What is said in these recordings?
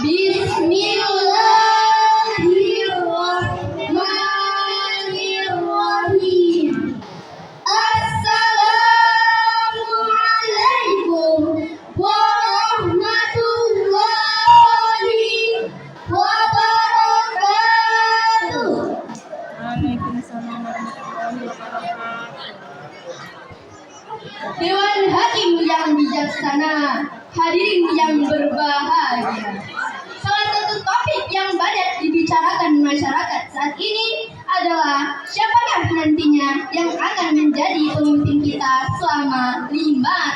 Bismillahirrahmanirrahim. Assalamualaikum warahmatullahi wabarakatuh. Waalaikumsalam warahmatullahi wabarakatuh. Dewan Hakim yang bijaksana, hadirin yang berbahagia. Salah satu topik yang banyak dibicarakan masyarakat saat ini adalah siapakah nantinya yang akan menjadi pemimpin kita selama 5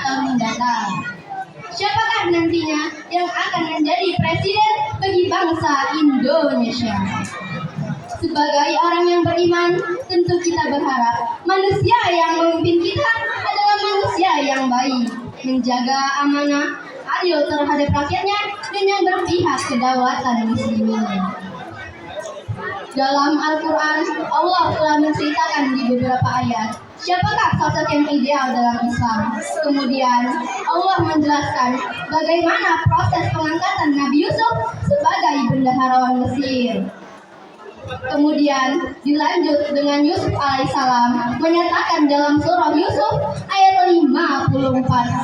tahun mendatang. Siapakah nantinya yang akan menjadi presiden bagi bangsa Indonesia. Sebagai orang yang beriman, tentu kita berharap manusia yang memimpin kita adalah manusia yang baik, menjaga amanah, adil terhadap rakyatnya, dan yang berpihak kedaulatan muslimin. Dalam Al-Quran, Allah telah menceritakan di beberapa ayat siapakah sosok yang ideal dalam Islam. Kemudian Allah menjelaskan bagaimana proses pengangkatan Nabi Yusuf sebagai bendaharawan Mesir. Kemudian dilanjut dengan Yusuf alaihissalam menyatakan dalam surah Yusuf ayat 54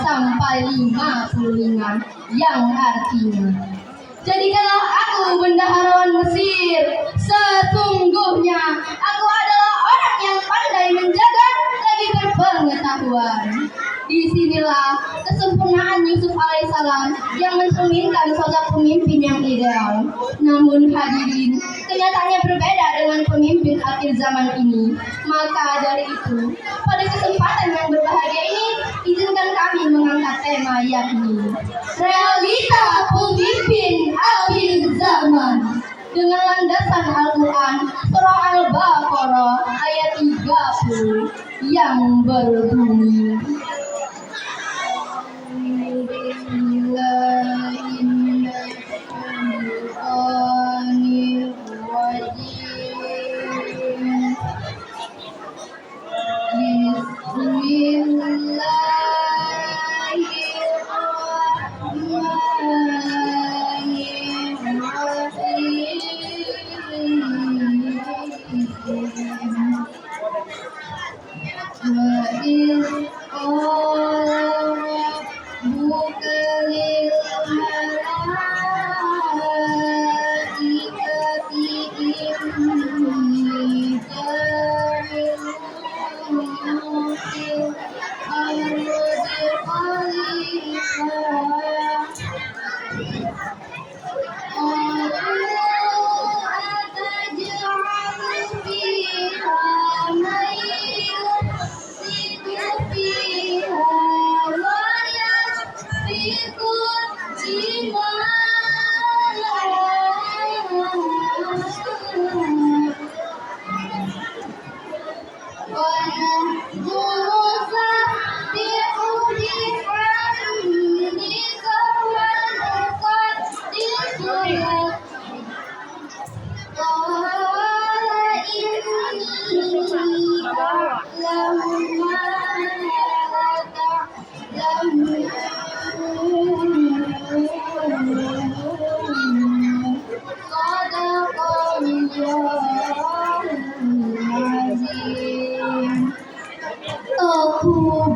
sampai 55 yang artinya, jadikanlah aku bendaharawan Mesir, sesungguhnya aku adalah orang yang pandai menjaga lagi berpengetahuan. Disinilah kesempurnaan Yusuf alaihissalam yang mencerminkan sosok pemimpin yang ideal. Namun hadirin, kenyataannya berbeda dengan pemimpin akhir zaman ini. Maka dari itu, pada kesempatan yang berbahagia ini, izinkan kami mengangkat tema yakni realita pemimpin akhir zaman dengan landasan Al-Quran surah Al-Baqarah ayat 30 yang berbunyi, aku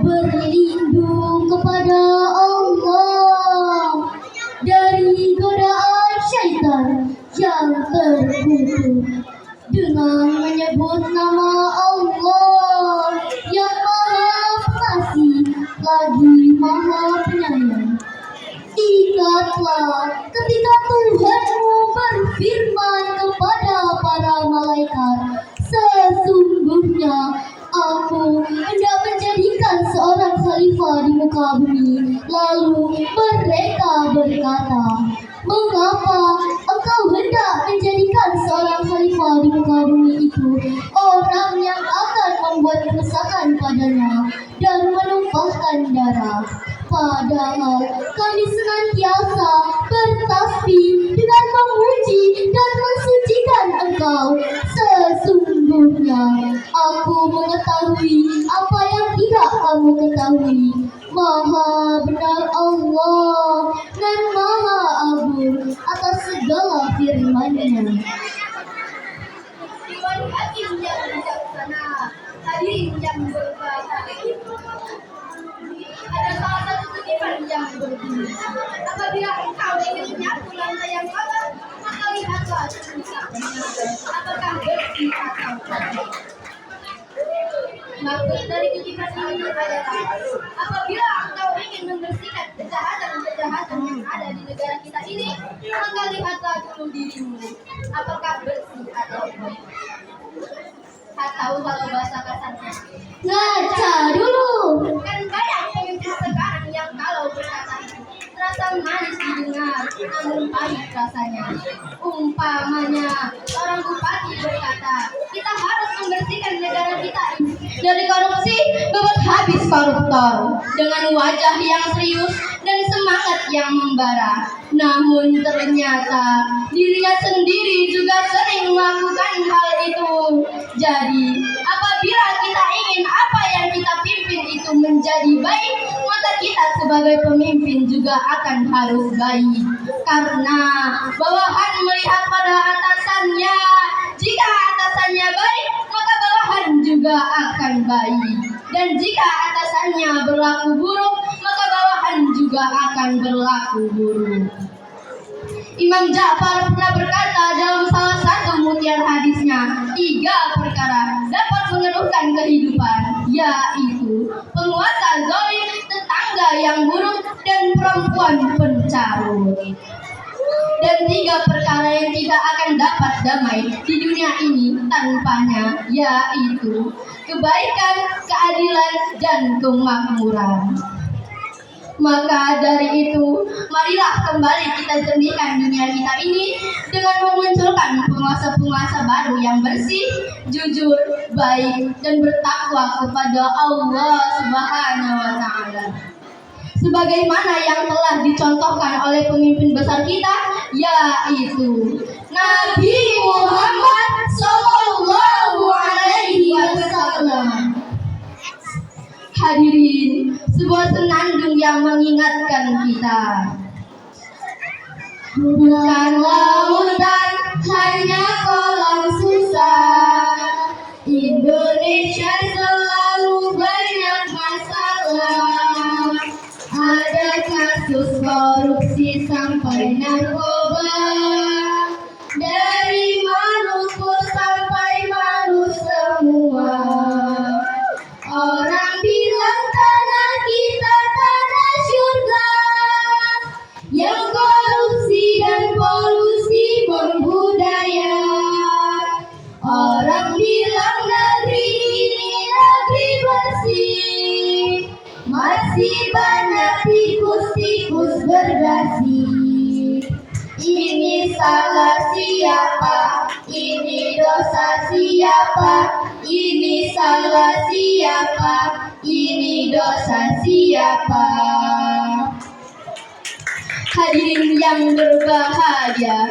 berlindung kepada Allah dari godaan syaitan yang terkutuk dengan menyebut nama Allah yang Maha Pengasih lagi Maha Penyayang. Ingatlah ketika Tuhanmu berfirman kepada para malaikat, sesungguhnya aku hendak menjadikan seorang khalifah di muka bumi. Lalu mereka berkata, mengapa engkau hendak menjadikan seorang khalifah di muka bumi itu orang yang akan membuat kerusakan padanya dan menumpahkan darah? Padahal kami senantiasa bertasbih dengan memuji dan mensucikan Engkau. Sesungguhnya aku mengetahui apa yang tidak kamu ketahui. Maha benar Allah dan Maha Agung atas Maksud dari kutipan ini adalah apabila engkau ingin membersihkan kejahatan-kejahatan yang ada di negara kita ini, maka lihatlah dulu dirimu, apakah bersih atau tidak. Atau kalau bahasa kasarnya, ngaca dulu. Kan banyak pemimpin sekarang yang kalau berkata terasa manis didengar, namun pahit rasanya. Umpamanya, seorang bupati berkata, kita harus membersihkan negara kita ini dari korupsi, buat habis koruptor. Dengan wajah yang serius dan semangat yang membara. Namun ternyata dirinya sendiri juga sering melakukan hal itu. Jadi, apabila kita ingin apa yang kita pimpin itu menjadi baik, maka kita sebagai pemimpin juga akan harus baik. Karena bawahan melihat pada atasannya. Jika atasannya baik, maka bawahan juga akan baik. Dan jika atasannya berlaku buruk, maka bawahan juga akan berlaku buruk. Imam Ja'far pernah berkata dalam salah satu mutiara hadisnya, 3 perkara dapat mengeluhkan kehidupan, yaitu penguasa zalim, tetangga yang buruk, dan perempuan pencarut. Dan 3 perkara yang tidak akan dapat damai di dunia ini tanpanya, yaitu kebaikan, keadilan, dan kemakmuran. Maka dari itu, marilah kembali kita jernihkan dunia kita ini dengan memunculkan penguasa-penguasa baru yang bersih, jujur, baik, dan bertakwa kepada Allah Subhanahu wa Ta'ala. Sebagaimana yang telah dicontohkan oleh pemimpin besar kita, yaitu Nabi Muhammad Sallallahu Alaihi Wasallam. Hadirin, sebuah senandung yang mengingatkan kita. Bukan lautan, hanya kolam susah. Indonesia selalu banyak masalah. Ada kasus korupsi sampai narkoba. Dari Maluku sampai Malu semua. Orang bilang tanah kita tanah surga, yang korupsi dan polusi membudaya. Orang bilang negeri ini negeri bersih, masih banyak tikus-tikus berdasi. Ini salah siapa? Ini dosa siapa? Ini salah siapa? Ini dosa siapa? Hadirin yang berbahagia,